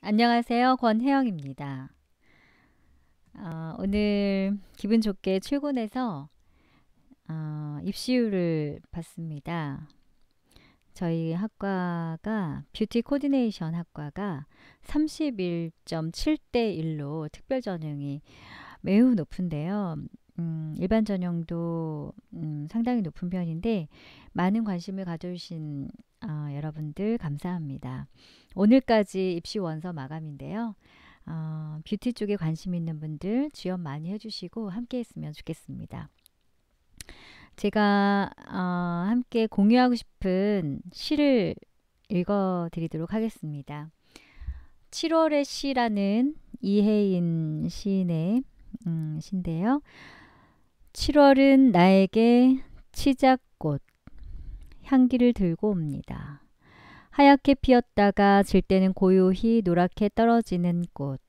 안녕하세요. 권혜영입니다. 오늘 기분 좋게 출근해서 입시율을 봤습니다. 저희 학과가 뷰티 코디네이션 학과가 31.7대 1로 특별 전형이 매우 높은데요. 일반 전형도 상당히 높은 편인데 많은 관심을 가져주신 여러분들 감사합니다. 오늘까지 입시 원서 마감인데요. 뷰티 쪽에 관심 있는 분들 지원 많이 해주시고 함께 했으면 좋겠습니다. 제가 함께 공유하고 싶은 시를 읽어드리도록 하겠습니다. 7월의 시라는 이혜인 시인의 시인데요. 7월은 나에게 치자꽃 향기를 들고 옵니다. 하얗게 피었다가 질 때는 고요히 노랗게 떨어지는 꽃.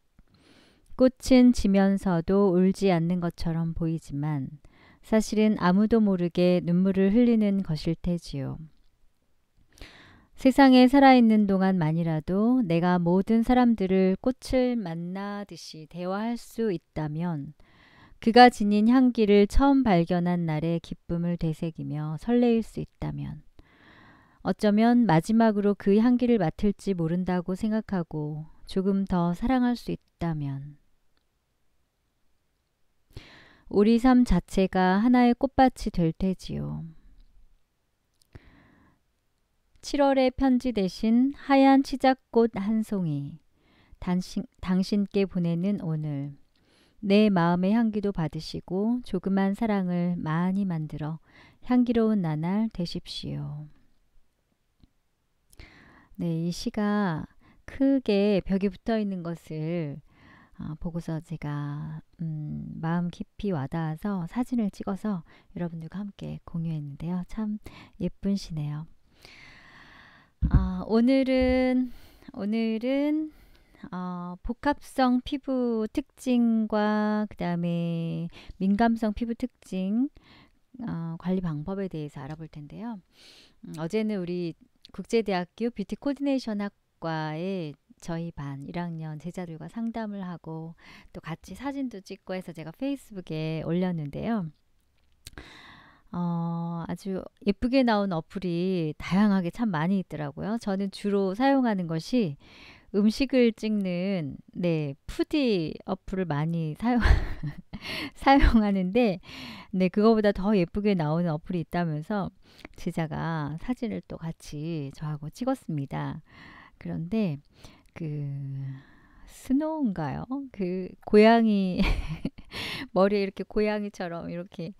꽃은 지면서도 울지 않는 것처럼 보이지만 사실은 아무도 모르게 눈물을 흘리는 것일 테지요. 세상에 살아있는 동안만이라도 내가 모든 사람들을 꽃을 만나듯이 대화할 수 있다면 그가 지닌 향기를 처음 발견한 날의 기쁨을 되새기며 설레일 수 있다면 어쩌면 마지막으로 그 향기를 맡을지 모른다고 생각하고 조금 더 사랑할 수 있다면 우리 삶 자체가 하나의 꽃밭이 될 테지요. 7월의 편지 대신 하얀 치자꽃 한 송이 당신께 보내는 오늘 내 마음의 향기도 받으시고 조그만 사랑을 많이 만들어 향기로운 나날 되십시오. 네, 이 시가 크게 벽에 붙어 있는 것을 보고서 제가 마음 깊이 와닿아서 사진을 찍어서 여러분들과 함께 공유했는데요. 참 예쁜 시네요. 오늘은 복합성 피부 특징과 그 다음에 민감성 피부 특징 관리 방법에 대해서 알아볼 텐데요. 어제는 우리 국제대학교 뷰티 코디네이션 학과의 저희 반 1학년 제자들과 상담을 하고 또 같이 사진도 찍고 해서 제가 페이스북에 올렸는데요. 아주 예쁘게 나온 어플이 다양하게 참 많이 있더라고요. 저는 주로 사용하는 것이 음식을 찍는 푸디 어플을 많이 사용하는데 그거보다 더 예쁘게 나오는 어플이 있다면서 제자가 사진을 또 같이 저하고 찍었습니다. 그런데 그 스노우인가요? 그 고양이 머리에 이렇게 고양이처럼 이렇게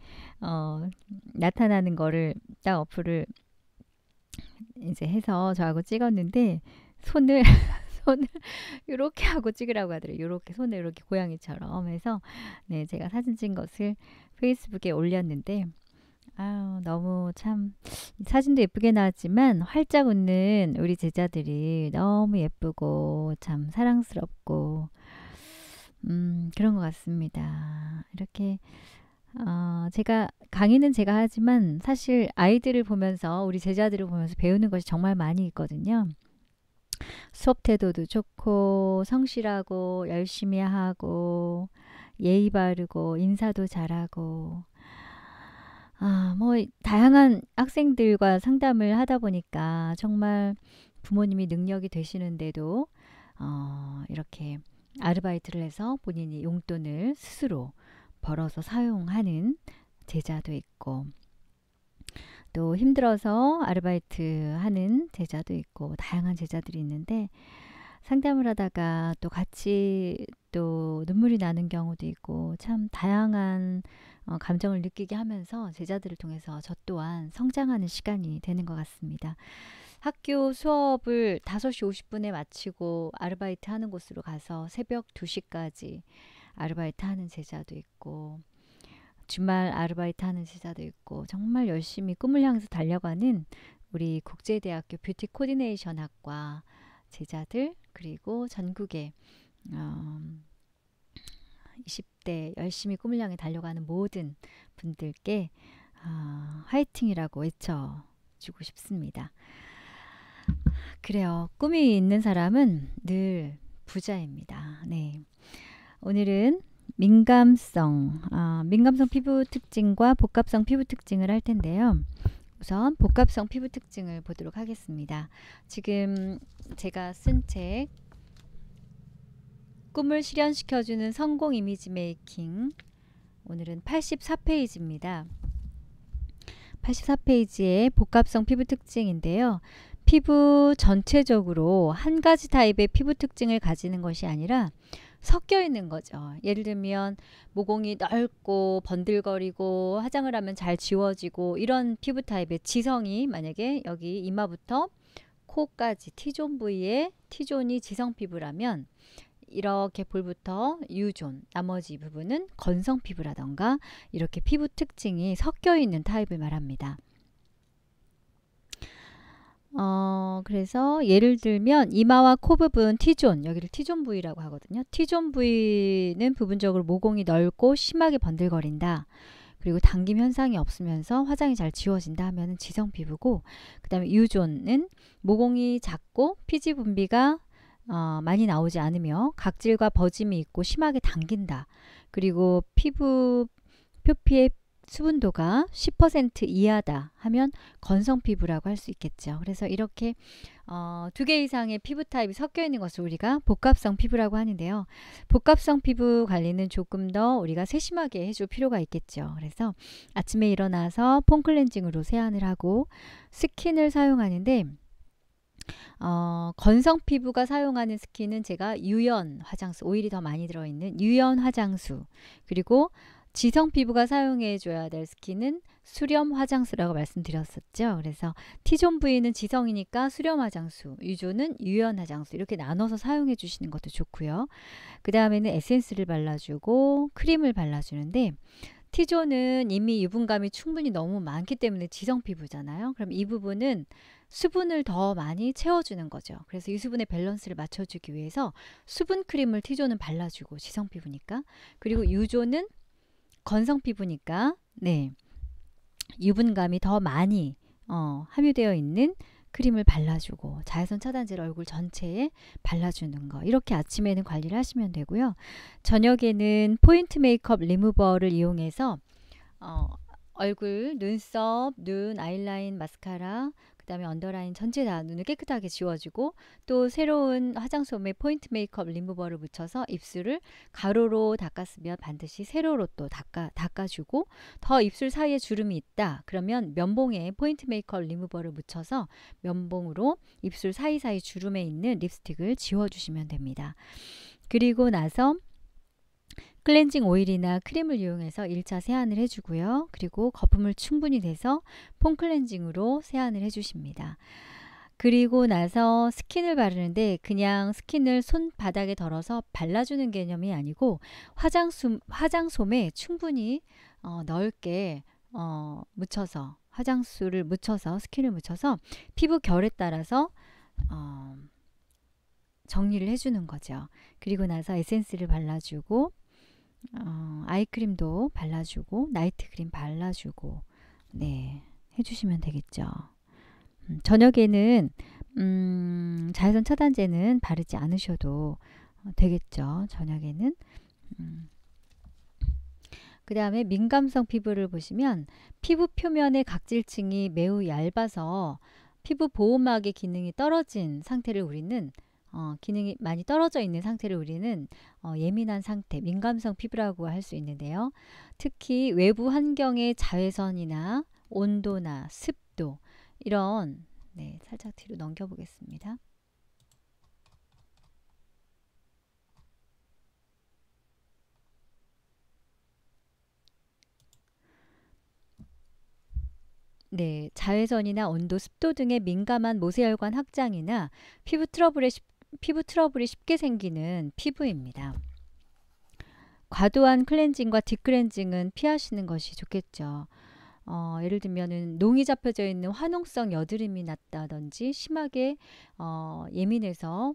나타나는 거를 딱 어플을 이제 해서 저하고 찍었는데 손을 손을 이렇게 하고 찍으라고 하더라고요. 이렇게 손을 이렇게 고양이처럼 해서 제가 사진 찍은 것을 페이스북에 올렸는데 너무 참 사진도 예쁘게 나왔지만 활짝 웃는 우리 제자들이 너무 예쁘고 참 사랑스럽고 그런 것 같습니다. 이렇게 제가 강의는 제가 하지만 사실 아이들을 보면서 우리 제자들을 보면서 배우는 것이 정말 많이 있거든요. 수업 태도도 좋고 성실하고 열심히 하고 예의 바르고 인사도 잘하고 뭐 다양한 학생들과 상담을 하다 보니까 정말 부모님이 능력이 되시는데도 이렇게 아르바이트를 해서 본인이 용돈을 스스로 벌어서 사용하는 제자도 있고 또 힘들어서 아르바이트 하는 제자도 있고 다양한 제자들이 있는데 상담을 하다가 또 같이 또 눈물이 나는 경우도 있고 참 다양한 감정을 느끼게 하면서 제자들을 통해서 저 또한 성장하는 시간이 되는 것 같습니다. 학교 수업을 5시 50분에 마치고 아르바이트 하는 곳으로 가서 새벽 2시까지 아르바이트 하는 제자도 있고 주말 아르바이트 하는 제자도 있고 정말 열심히 꿈을 향해서 달려가는 우리 국제대학교 뷰티 코디네이션 학과 제자들 그리고 전국의 20대 열심히 꿈을 향해 달려가는 모든 분들께 화이팅이라고 외쳐주고 싶습니다. 그래요. 꿈이 있는 사람은 늘 부자입니다. 네. 오늘은 민감성 피부 특징과 복합성 피부 특징을 할 텐데요. 우선 복합성 피부 특징을 보도록 하겠습니다. 지금 제가 쓴 책 꿈을 실현시켜주는 성공 이미지 메이킹, 오늘은 84페이지입니다. 84페이지의 복합성 피부 특징인데요. 피부 전체적으로 한 가지 타입의 피부 특징을 가지는 것이 아니라 섞여 있는 거죠. 예를 들면 모공이 넓고 번들거리고 화장을 하면 잘 지워지고 이런 피부 타입의 지성이, 만약에 여기 이마부터 코까지 T존 부위에 T존이 지성 피부라면 이렇게 볼부터 U존, 나머지 부분은 건성 피부라던가 이렇게 피부 특징이 섞여 있는 타입을 말합니다. 그래서 예를 들면 이마와 코 부분 T존, 여기를 T존 부위라고 하거든요. T존 부위는 부분적으로 모공이 넓고 심하게 번들거린다. 그리고 당김 현상이 없으면서 화장이 잘 지워진다 하면 지성 피부고, 그 다음에 U존은 모공이 작고 피지 분비가 많이 나오지 않으며 각질과 버짐이 있고 심하게 당긴다. 그리고 피부 표피의 수분도가 10% 이하다 하면 건성 피부라고 할 수 있겠죠. 그래서 이렇게 2개 이상의 피부 타입이 섞여 있는 것을 우리가 복합성 피부라고 하는데요. 복합성 피부 관리는 조금 더 우리가 세심하게 해줄 필요가 있겠죠. 그래서 아침에 일어나서 폼 클렌징으로 세안을 하고 스킨을 사용하는데, 건성 피부가 사용하는 스킨은 제가 유연 화장수, 오일이 더 많이 들어있는 유연 화장수, 그리고 지성 피부가 사용해 줘야 될 스킨은 수렴 화장수라고 말씀드렸었죠. 그래서 T존 부위는 지성이니까 수렴 화장수, U존은 유연 화장수, 이렇게 나눠서 사용해 주시는 것도 좋고요. 그 다음에는 에센스를 발라주고 크림을 발라주는데, T존은 이미 유분감이 충분히 너무 많기 때문에 지성 피부잖아요. 그럼 이 부분은 수분을 더 많이 채워주는 거죠. 그래서 이 수분의 밸런스를 맞춰주기 위해서 수분 크림을 T존은 발라주고, 지성 피부니까. 그리고 U존은 건성 피부니까 유분감이 더 많이 함유되어 있는 크림을 발라주고, 자외선 차단제를 얼굴 전체에 발라주는 거, 이렇게 아침에는 관리를 하시면 되고요. 저녁에는 포인트 메이크업 리무버를 이용해서 얼굴, 눈썹, 눈, 아이라인, 마스카라, 그 다음에 언더라인 전체 다 눈을 깨끗하게 지워주고, 또 새로운 화장솜에 포인트 메이크업 리무버를 묻혀서 입술을 가로로 닦았으면 반드시 세로로 또 닦아주고, 더 입술 사이에 주름이 있다 그러면 면봉에 포인트 메이크업 리무버를 묻혀서 면봉으로 입술 사이사이 주름에 있는 립스틱을 지워주시면 됩니다. 그리고 나서 클렌징 오일이나 크림을 이용해서 1차 세안을 해주고요. 그리고 거품을 충분히 내서 폼 클렌징으로 세안을 해주십니다. 그리고 나서 스킨을 바르는데, 그냥 스킨을 손바닥에 덜어서 발라주는 개념이 아니고 화장솜에 충분히 넓게 묻혀서, 화장수를 묻혀서, 스킨을 묻혀서 피부 결에 따라서 정리를 해주는 거죠. 그리고 나서 에센스를 발라주고, 아이크림도 발라주고, 나이트 크림 발라주고, 해주시면 되겠죠. 저녁에는 자외선 차단제는 바르지 않으셔도 되겠죠. 저녁에는. 그 다음에 민감성 피부를 보시면, 피부 표면의 각질층이 매우 얇아서 피부 보호막의 기능이 떨어진 상태를 우리는 기능이 많이 떨어져 있는 상태를 우리는 예민한 상태, 민감성 피부라고 할 수 있는데요. 특히 외부 환경의 자외선이나 온도나 습도, 이런, 살짝 뒤로 넘겨 보겠습니다. 자외선이나 온도, 습도 등의 민감한 모세혈관 확장이나 피부 트러블이 쉽게 생기는 피부입니다. 과도한 클렌징과 딥클렌징은 피하시는 것이 좋겠죠. 예를 들면 농이 잡혀져 있는 화농성 여드름이 났다든지, 심하게 예민해서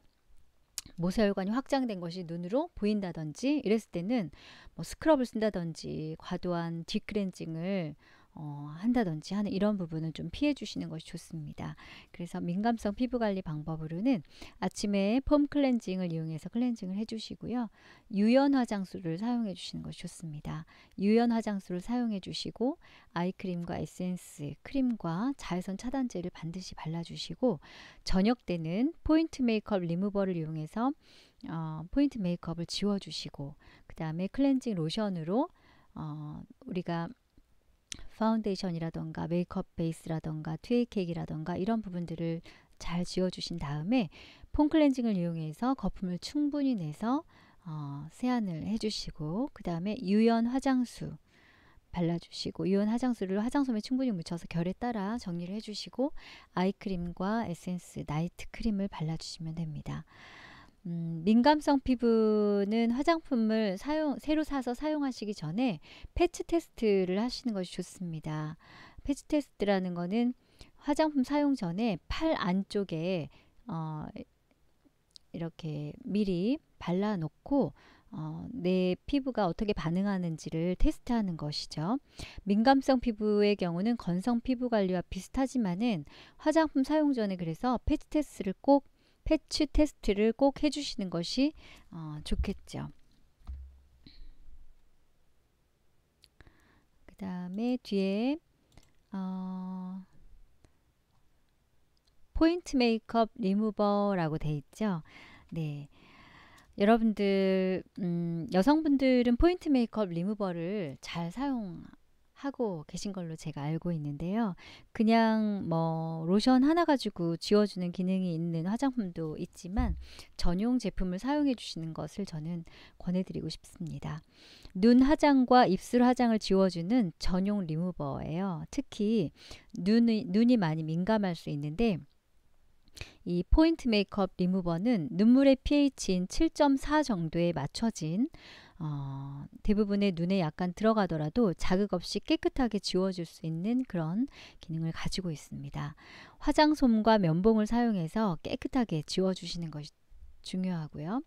모세혈관이 확장된 것이 눈으로 보인다든지, 이랬을 때는 뭐 스크럽을 쓴다든지 과도한 딥클렌징을 한다든지 하는 이런 부분은 좀 피해 주시는 것이 좋습니다. 그래서 민감성 피부 관리 방법으로는 아침에 폼 클렌징을 이용해서 클렌징을 해주시고요. 유연 화장수를 사용해 주시는 것이 좋습니다. 유연 화장수를 사용해 주시고 아이크림과 에센스, 크림과 자외선 차단제를 반드시 발라주시고 저녁 때는 포인트 메이크업 리무버를 이용해서 포인트 메이크업을 지워주시고 그 다음에 클렌징 로션으로 우리가 파운데이션이라던가 메이크업 베이스라던가 트웨이케이크라던가 이런 부분들을 잘 지워주신 다음에 폼 클렌징을 이용해서 거품을 충분히 내서 세안을 해주시고 그 다음에 유연 화장수 발라주시고 유연 화장수를 화장솜에 충분히 묻혀서 결에 따라 정리를 해주시고 아이크림과 에센스, 나이트 크림을 발라주시면 됩니다. 민감성 피부는 화장품을 새로 사서 사용하시기 전에 패치 테스트를 하시는 것이 좋습니다. 패치 테스트라는 거는 화장품 사용 전에 팔 안쪽에 이렇게 미리 발라놓고 내 피부가 어떻게 반응하는지를 테스트하는 것이죠. 민감성 피부의 경우는 건성 피부 관리와 비슷하지만은 화장품 사용 전에 그래서 패치 테스트를 꼭 해주시는 것이 좋겠죠. 그 다음에 뒤에 포인트 메이크업 리무버라고 돼 있죠. 네, 여러분들 여성분들은 포인트 메이크업 리무버를 잘 사용하고 계신 걸로 제가 알고 있는데요. 그냥 뭐 로션 하나 가지고 지워주는 기능이 있는 화장품도 있지만 전용 제품을 사용해 주시는 것을 저는 권해드리고 싶습니다. 눈 화장과 입술 화장을 지워주는 전용 리무버예요. 특히 눈이 많이 민감할 수 있는데 이 포인트 메이크업 리무버는 눈물의 pH인 7.4 정도에 맞춰진 대부분의 눈에 약간 들어가더라도 자극 없이 깨끗하게 지워줄 수 있는 그런 기능을 가지고 있습니다. 화장솜과 면봉을 사용해서 깨끗하게 지워주시는 것이 중요하고요.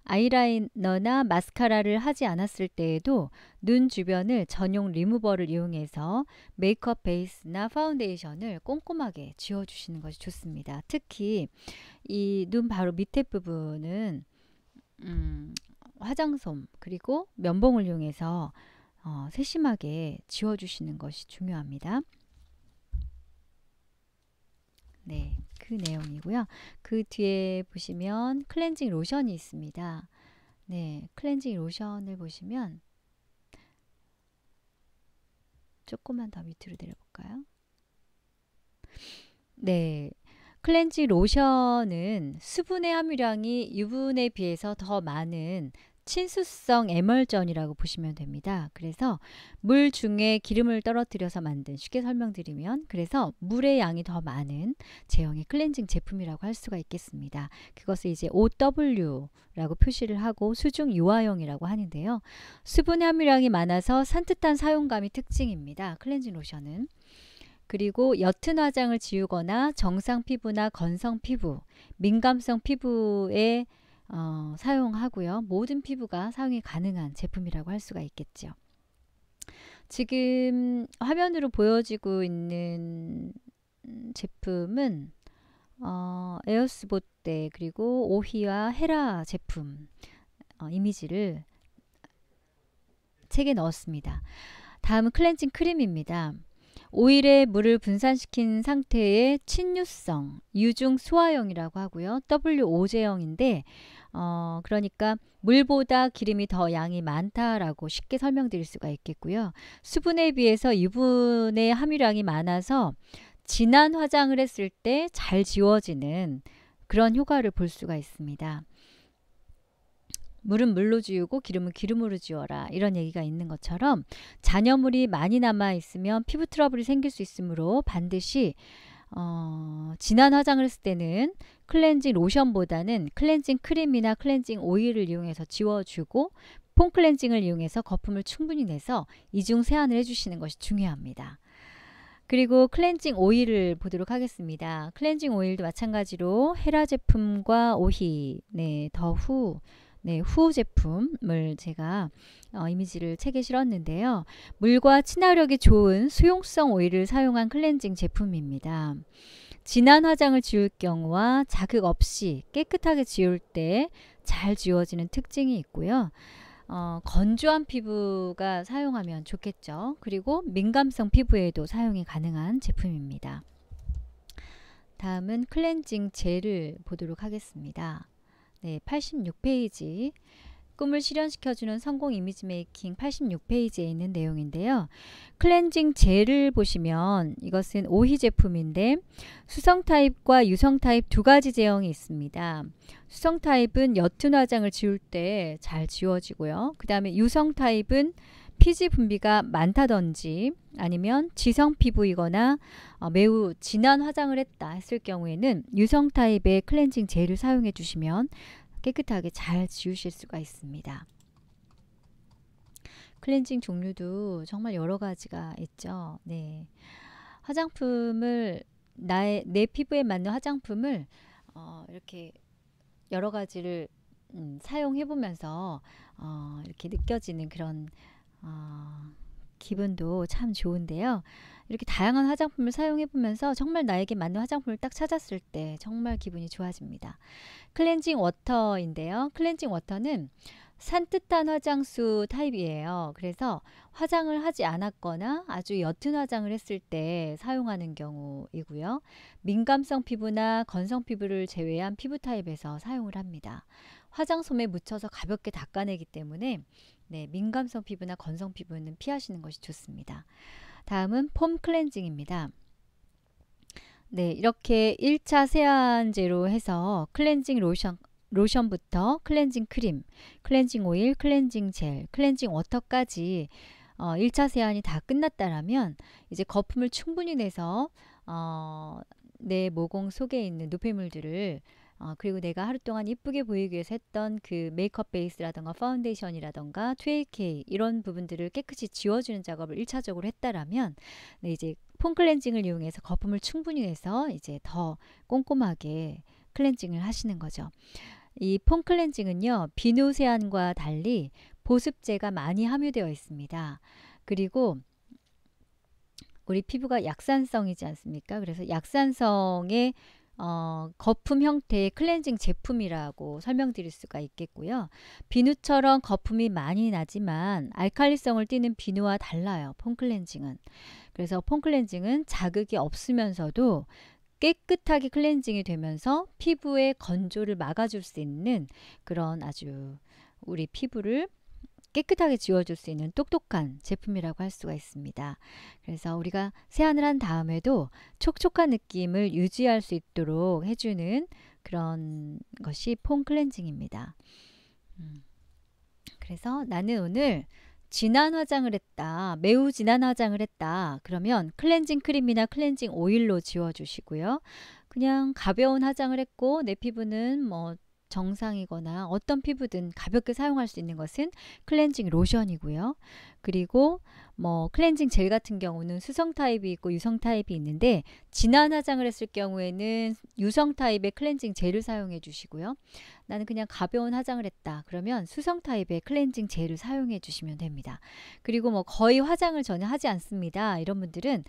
아이라이너나 마스카라를 하지 않았을 때에도 눈 주변을 전용 리무버를 이용해서 메이크업 베이스나 파운데이션을 꼼꼼하게 지워주시는 것이 좋습니다. 특히 이 눈 바로 밑에 부분은 화장솜 그리고 면봉을 이용해서 세심하게 지워주시는 것이 중요합니다. 네, 그 내용이고요. 그 뒤에 보시면 클렌징 로션이 있습니다. 네, 클렌징 로션을 보시면 조금만 더 밑으로 내려볼까요? 네, 클렌징 로션은 수분의 함유량이 유분에 비해서 더 많은 친수성 에멀전이라고 보시면 됩니다. 그래서 물 중에 기름을 떨어뜨려서 만든, 쉽게 설명드리면 그래서 물의 양이 더 많은 제형의 클렌징 제품이라고 할 수가 있겠습니다. 그것을 이제 OW라고 표시를 하고 수중 유화용이라고 하는데요. 수분의 함유량이 많아서 산뜻한 사용감이 특징입니다. 클렌징 로션은. 그리고 옅은 화장을 지우거나 정상 피부나 건성 피부, 민감성 피부에 사용하고요. 모든 피부가 사용이 가능한 제품이라고 할 수가 있겠죠. 지금 화면으로 보여지고 있는 제품은 에어스보떼 그리고 오히와 헤라 제품 이미지를 책에 넣었습니다. 다음은 클렌징 크림입니다. 오일에 물을 분산시킨 상태의 친유성, 유중 수화형이라고 하고요. WO제형인데 그러니까 물보다 기름이 더 양이 많다라고 쉽게 설명드릴 수가 있겠고요. 수분에 비해서 유분의 함유량이 많아서 진한 화장을 했을 때 잘 지워지는 그런 효과를 볼 수가 있습니다. 물은 물로 지우고 기름은 기름으로 지워라, 이런 얘기가 있는 것처럼 잔여물이 많이 남아 있으면 피부 트러블이 생길 수 있으므로 반드시 진한 화장을 했을 때는 클렌징 로션보다는 클렌징 크림이나 클렌징 오일을 이용해서 지워주고 폼 클렌징을 이용해서 거품을 충분히 내서 이중 세안을 해주시는 것이 중요합니다. 그리고 클렌징 오일을 보도록 하겠습니다. 클렌징 오일도 마찬가지로 헤라 제품과 오히, 네, 더후, 네, 후 제품을 제가 이미지를 책에 실었는데요. 물과 친화력이 좋은 수용성 오일을 사용한 클렌징 제품입니다. 진한 화장을 지울 경우와 자극 없이 깨끗하게 지울 때 잘 지워지는 특징이 있고요. 건조한 피부가 사용하면 좋겠죠. 그리고 민감성 피부에도 사용이 가능한 제품입니다. 다음은 클렌징 젤을 보도록 하겠습니다. 네, 86페이지 꿈을 실현시켜주는 성공 이미지 메이킹 86페이지에 있는 내용인데요. 클렌징 젤을 보시면 이것은 오희 제품인데 수성 타입과 유성 타입 두 가지 제형이 있습니다. 수성 타입은 옅은 화장을 지울 때 잘 지워지고요. 그 다음에 유성 타입은 피지 분비가 많다든지 아니면 지성 피부이거나 매우 진한 화장을 했다 했을 경우에는 유성 타입의 클렌징 젤을 사용해 주시면 깨끗하게 잘 지우실 수가 있습니다. 클렌징 종류도 정말 여러 가지가 있죠. 네. 화장품을 내 피부에 맞는 화장품을 이렇게 여러 가지를 사용해 보면서 이렇게 느껴지는 그런 기분도 참 좋은데요. 이렇게 다양한 화장품을 사용해 보면서 정말 나에게 맞는 화장품을 딱 찾았을 때 정말 기분이 좋아집니다. 클렌징 워터인데요. 클렌징 워터는 산뜻한 화장수 타입이에요. 그래서 화장을 하지 않았거나 아주 옅은 화장을 했을 때 사용하는 경우이고요. 민감성 피부나 건성 피부를 제외한 피부 타입에서 사용을 합니다. 화장솜에 묻혀서 가볍게 닦아내기 때문에 네, 민감성 피부나 건성 피부는 피하시는 것이 좋습니다. 다음은 폼 클렌징입니다. 네, 이렇게 1차 세안제로 해서 클렌징 로션부터 클렌징 크림, 클렌징 오일, 클렌징 젤, 클렌징 워터까지 1차 세안이 다 끝났다라면 이제 거품을 충분히 내서 내 모공 속에 있는 노폐물들을 그리고 내가 하루 동안 이쁘게 보이기 위해서 했던 그 메이크업 베이스라던가 파운데이션이라던가 2AK 이런 부분들을 깨끗이 지워주는 작업을 1차적으로 했다라면 네, 이제 폼 클렌징을 이용해서 거품을 충분히 내서 이제 더 꼼꼼하게 클렌징을 하시는 거죠. 이 폼 클렌징은요, 비누 세안과 달리 보습제가 많이 함유되어 있습니다. 그리고 우리 피부가 약산성이지 않습니까? 그래서 약산성의 거품 형태의 클렌징 제품이라고 설명드릴 수가 있겠고요. 비누처럼 거품이 많이 나지만 알칼리성을 띠는 비누와 달라요. 폼 클렌징은. 그래서 폼 클렌징은 자극이 없으면서도 깨끗하게 클렌징이 되면서 피부의 건조를 막아줄 수 있는 그런 아주 우리 피부를 깨끗하게 지워줄 수 있는 똑똑한 제품이라고 할 수가 있습니다. 그래서 우리가 세안을 한 다음에도 촉촉한 느낌을 유지할 수 있도록 해주는 그런 것이 폼 클렌징입니다. 그래서 나는 오늘 진한 화장을 했다. 매우 진한 화장을 했다. 그러면 클렌징 크림이나 클렌징 오일로 지워주시고요. 그냥 가벼운 화장을 했고 내 피부는 뭐 정상이거나 어떤 피부든 가볍게 사용할 수 있는 것은 클렌징 로션이고요. 그리고 뭐 클렌징 젤 같은 경우는 수성 타입이 있고 유성 타입이 있는데 진한 화장을 했을 경우에는 유성 타입의 클렌징 젤을 사용해 주시고요. 나는 그냥 가벼운 화장을 했다. 그러면 수성 타입의 클렌징 젤을 사용해 주시면 됩니다. 그리고 뭐 거의 화장을 전혀 하지 않습니다. 이런 분들은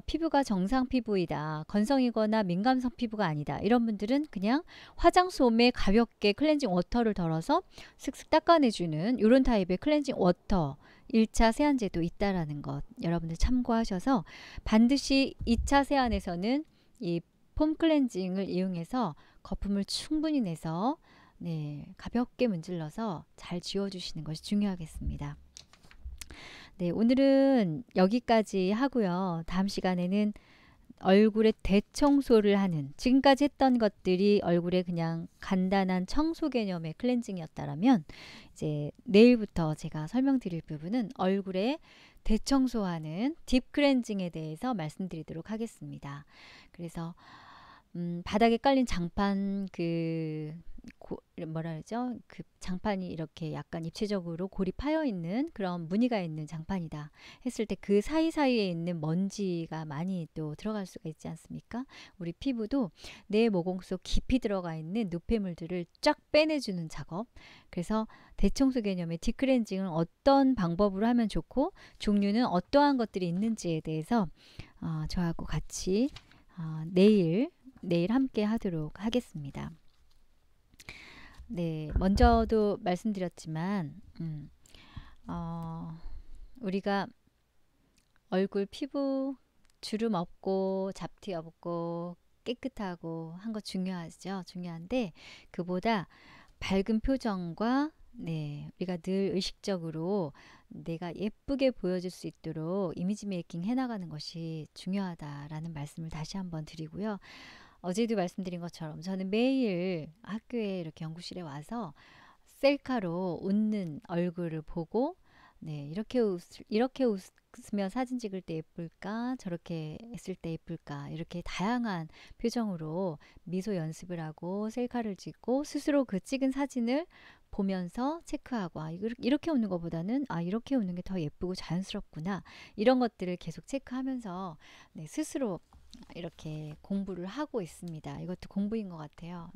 피부가 정상 피부이다. 건성이거나 민감성 피부가 아니다. 이런 분들은 그냥 화장솜에 가볍게 클렌징 워터를 덜어서 슥슥 닦아내주는 이런 타입의 클렌징 워터 1차 세안제도 있다라는 것 여러분들 참고하셔서 반드시 2차 세안에서는 이 폼 클렌징을 이용해서 거품을 충분히 내서 네, 가볍게 문질러서 잘 지워주시는 것이 중요하겠습니다. 네, 오늘은 여기까지 하고요. 다음 시간에는 얼굴에 대청소를 하는 지금까지 했던 것들이 얼굴에 그냥 간단한 청소 개념의 클렌징이었다라면 이제 내일부터 제가 설명드릴 부분은 얼굴에 대청소하는 딥 클렌징에 대해서 말씀드리도록 하겠습니다. 그래서 바닥에 깔린 장판 뭐라 그러죠? 그 장판이 이렇게 약간 입체적으로 골이 파여 있는 그런 무늬가 있는 장판이다 했을 때 그 사이사이에 있는 먼지가 많이 또 들어갈 수가 있지 않습니까? 우리 피부도 내 모공 속 깊이 들어가 있는 노폐물들을 쫙 빼내주는 작업. 그래서 대청소 개념의 딥클렌징은 어떤 방법으로 하면 좋고 종류는 어떠한 것들이 있는지에 대해서 저하고 같이 내일 함께 하도록 하겠습니다. 네, 먼저도 말씀드렸지만 우리가 얼굴 피부 주름 없고 잡티 없고 깨끗하고 한 거 중요하죠. 중요한데 그보다 밝은 표정과 우리가 늘 의식적으로 내가 예쁘게 보여줄 수 있도록 이미지 메이킹 해나가는 것이 중요하다라는 말씀을 다시 한번 드리고요. 어제도 말씀드린 것처럼 저는 매일 학교에 이렇게 연구실에 와서 셀카로 웃는 얼굴을 보고 이렇게 웃으면 사진 찍을 때 예쁠까? 저렇게 했을 때 예쁠까? 이렇게 다양한 표정으로 미소 연습을 하고 셀카를 찍고 스스로 그 찍은 사진을 보면서 체크하고 이렇게 웃는 것보다는 이렇게 웃는 게 더 예쁘고 자연스럽구나. 이런 것들을 계속 체크하면서 스스로 이렇게 공부를 하고 있습니다. 이것도 공부인 것 같아요.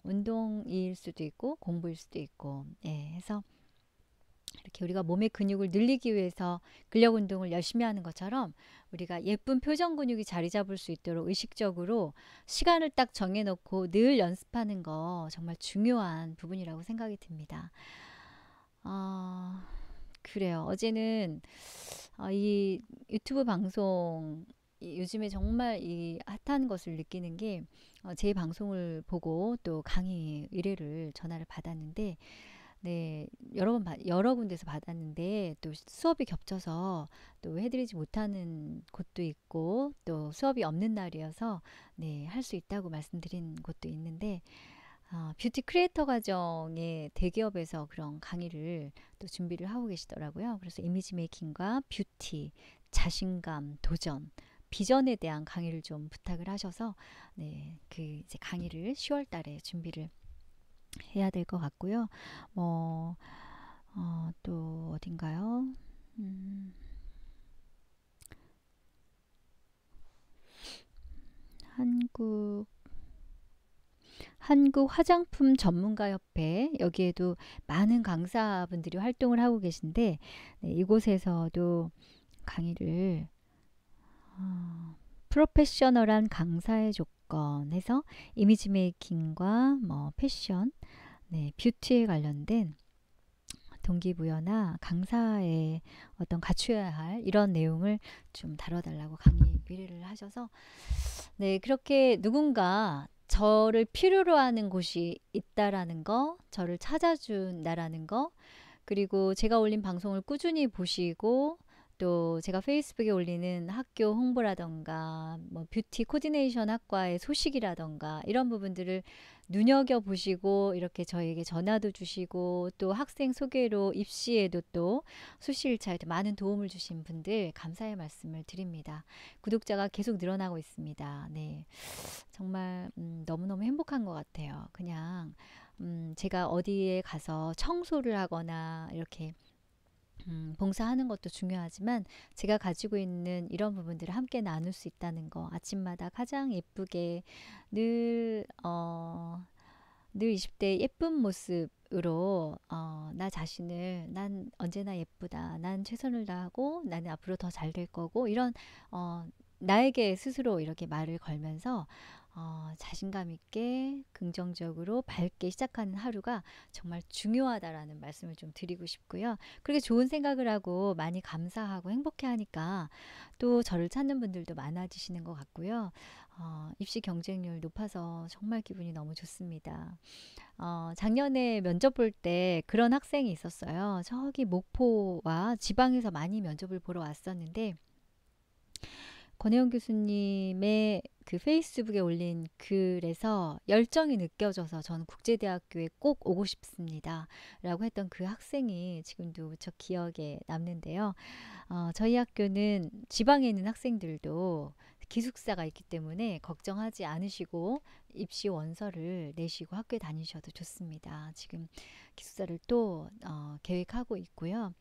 운동일 수도 있고 공부일 수도 있고 해서 이렇게 우리가 몸의 근육을 늘리기 위해서 근력 운동을 열심히 하는 것처럼 우리가 예쁜 표정 근육이 자리 잡을 수 있도록 의식적으로 시간을 딱 정해놓고 늘 연습하는 거 정말 중요한 부분이라고 생각이 듭니다. 그래요. 어제는 이 유튜브 방송 요즘에 정말 이 핫한 것을 느끼는 게 제 방송을 보고 또 강의 의뢰를 전화를 받았는데 여러 군데서 받았는데 또 수업이 겹쳐서 또 해드리지 못하는 곳도 있고 또 수업이 없는 날이어서 할 수 있다고 말씀드린 곳도 있는데 뷰티 크리에이터 과정의 대기업에서 그런 강의를 또 준비를 하고 계시더라고요. 그래서 이미지 메이킹과 뷰티, 자신감, 도전, 비전에 대한 강의를 좀 부탁을 하셔서 그 이제 강의를 10월 달에 준비를 해야 될 것 같고요. 또 어딘가요? 한국 화장품 전문가협회 여기에도 많은 강사분들이 활동을 하고 계신데 이곳에서도 강의를 프로페셔널한 강사의 조건 해서 이미지 메이킹과 패션, 뷰티에 관련된 동기부여나 강사의 어떤 갖춰야 할 이런 내용을 좀 다뤄달라고 강의 의뢰를 하셔서 그렇게 누군가 저를 필요로 하는 곳이 있다라는 거, 저를 찾아준다라는 거, 그리고 제가 올린 방송을 꾸준히 보시고 또 제가 페이스북에 올리는 학교 홍보라던가 뷰티 코디네이션 학과의 소식이라던가 이런 부분들을 눈여겨보시고 이렇게 저에게 전화도 주시고 또 학생 소개로 입시에도 또 수시일차에도 많은 도움을 주신 분들 감사의 말씀을 드립니다. 구독자가 계속 늘어나고 있습니다. 정말 너무너무 행복한 것 같아요. 그냥 제가 어디에 가서 청소를 하거나 이렇게 봉사하는 것도 중요하지만 제가 가지고 있는 이런 부분들을 함께 나눌 수 있다는 거, 아침마다 가장 예쁘게 늘 20대 예쁜 모습으로 나 자신을 난 언제나 예쁘다, 난 최선을 다하고 나는 앞으로 더 잘 될 거고 이런 나에게 스스로 이렇게 말을 걸면서 자신감 있게 긍정적으로 밝게 시작하는 하루가 정말 중요하다라는 말씀을 좀 드리고 싶고요. 그렇게 좋은 생각을 하고 많이 감사하고 행복해 하니까 또 저를 찾는 분들도 많아지시는 것 같고요. 입시 경쟁률 높아서 정말 기분이 너무 좋습니다. 작년에 면접 볼 때 그런 학생이 있었어요. 저기 목포와 지방에서 많이 면접을 보러 왔었는데 권혜영 교수님의 그 페이스북에 올린 글에서 열정이 느껴져서 저는 국제대학교에 꼭 오고 싶습니다. 라고 했던 그 학생이 지금도 무척 기억에 남는데요. 저희 학교는 지방에 있는 학생들도 기숙사가 있기 때문에 걱정하지 않으시고 입시 원서를 내시고 학교에 다니셔도 좋습니다. 지금 기숙사를 또 계획하고 있고요.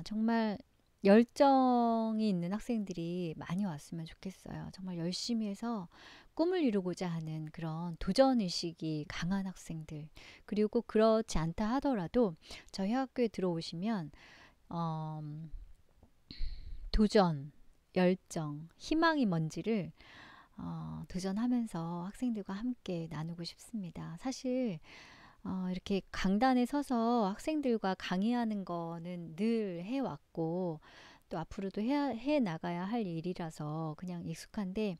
정말 열정이 있는 학생들이 많이 왔으면 좋겠어요. 정말 열심히 해서 꿈을 이루고자 하는 그런 도전의식이 강한 학생들, 그리고 그렇지 않다 하더라도 저희 학교에 들어오시면 어, 도전, 열정, 희망이 뭔지를 도전하면서 학생들과 함께 나누고 싶습니다. 사실 이렇게 강단에 서서 학생들과 강의하는 거는 늘 해왔고 또 앞으로도 해 나가야 할 일이라서 그냥 익숙한데,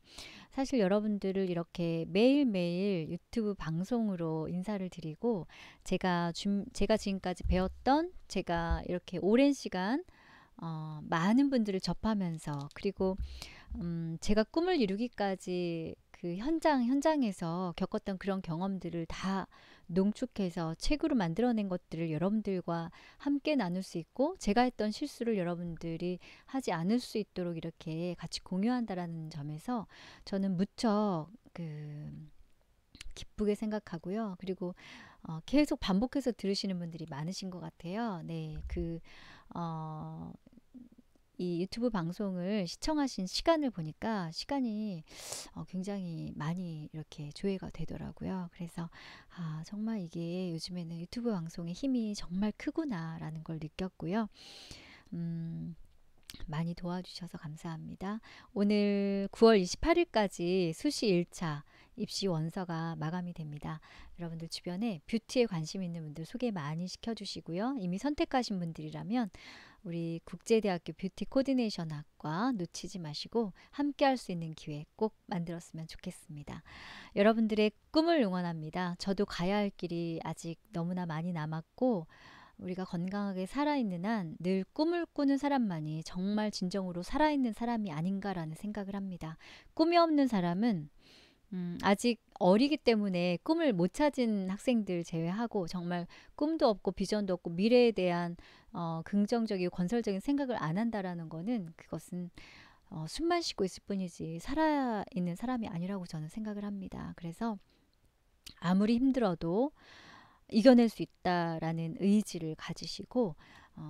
사실 여러분들을 이렇게 매일매일 유튜브 방송으로 인사를 드리고 제가 지금까지 배웠던, 제가 이렇게 오랜 시간 많은 분들을 접하면서, 그리고 제가 꿈을 이루기까지 그 현장에서 겪었던 그런 경험들을 다 농축해서 책으로 만들어낸 것들을 여러분들과 함께 나눌 수 있고, 제가 했던 실수를 여러분들이 하지 않을 수 있도록 이렇게 같이 공유한다라는 점에서 저는 무척 기쁘게 생각하고요. 그리고 계속 반복해서 들으시는 분들이 많으신 것 같아요. 네, 어, 이 유튜브 방송을 시청하신 시간을 보니까 시간이 굉장히 많이 이렇게 조회가 되더라고요. 그래서 정말 이게 요즘에는 유튜브 방송의 힘이 정말 크구나라는 걸 느꼈고요. 많이 도와주셔서 감사합니다. 오늘 9월 28일까지 수시 1차 입시 원서가 마감이 됩니다. 여러분들 주변에 뷰티에 관심 있는 분들 소개 많이 시켜주시고요. 이미 선택하신 분들이라면 우리 국제대학교 뷰티 코디네이션 학과 놓치지 마시고 함께 할 수 있는 기회 꼭 만들었으면 좋겠습니다. 여러분들의 꿈을 응원합니다. 저도 가야 할 길이 아직 너무나 많이 남았고, 우리가 건강하게 살아있는 한 늘 꿈을 꾸는 사람만이 정말 진정으로 살아있는 사람이 아닌가라는 생각을 합니다. 꿈이 없는 사람은 아직 어리기 때문에 꿈을 못 찾은 학생들 제외하고 정말 꿈도 없고 비전도 없고 미래에 대한 긍정적이고 건설적인 생각을 안 한다라는 거는, 그것은 숨만 쉬고 있을 뿐이지 살아있는 사람이 아니라고 저는 생각을 합니다. 그래서 아무리 힘들어도 이겨낼 수 있다라는 의지를 가지시고,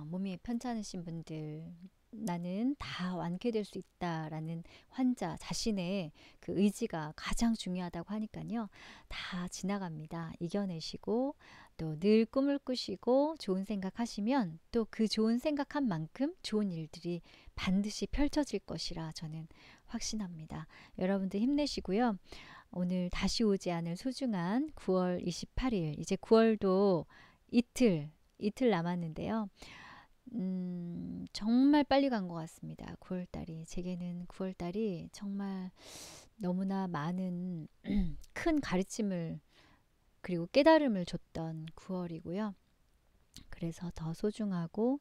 몸이 편찮으신 분들, 나는 다 완쾌될 수 있다라는 환자 자신의 그 의지가 가장 중요하다고 하니까요. 다 지나갑니다. 이겨내시고 또 늘 꿈을 꾸시고 좋은 생각하시면 또 그 좋은 생각한 만큼 좋은 일들이 반드시 펼쳐질 것이라 저는 확신합니다. 여러분들 힘내시고요. 오늘 다시 오지 않을 소중한 9월 28일, 이제 9월도 이틀 남았는데요. 정말 빨리 간 것 같습니다. 9월달이. 제게는 9월달이 정말 너무나 많은 큰 가르침을, 그리고 깨달음을 줬던 9월이고요. 그래서 더 소중하고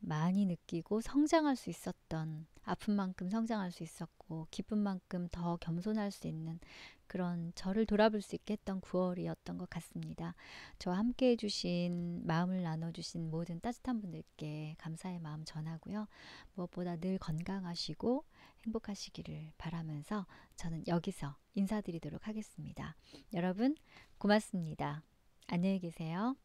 많이 느끼고 성장할 수 있었던, 아픈 만큼 성장할 수 있었고 기쁜 만큼 더 겸손할 수 있는 그런 저를 돌아볼 수 있게 했던 9월이었던 것 같습니다. 저와 함께 해주신, 마음을 나눠주신 모든 따뜻한 분들께 감사의 마음 전하고요. 무엇보다 늘 건강하시고 행복하시기를 바라면서 저는 여기서 인사드리도록 하겠습니다. 여러분 고맙습니다. 안녕히 계세요.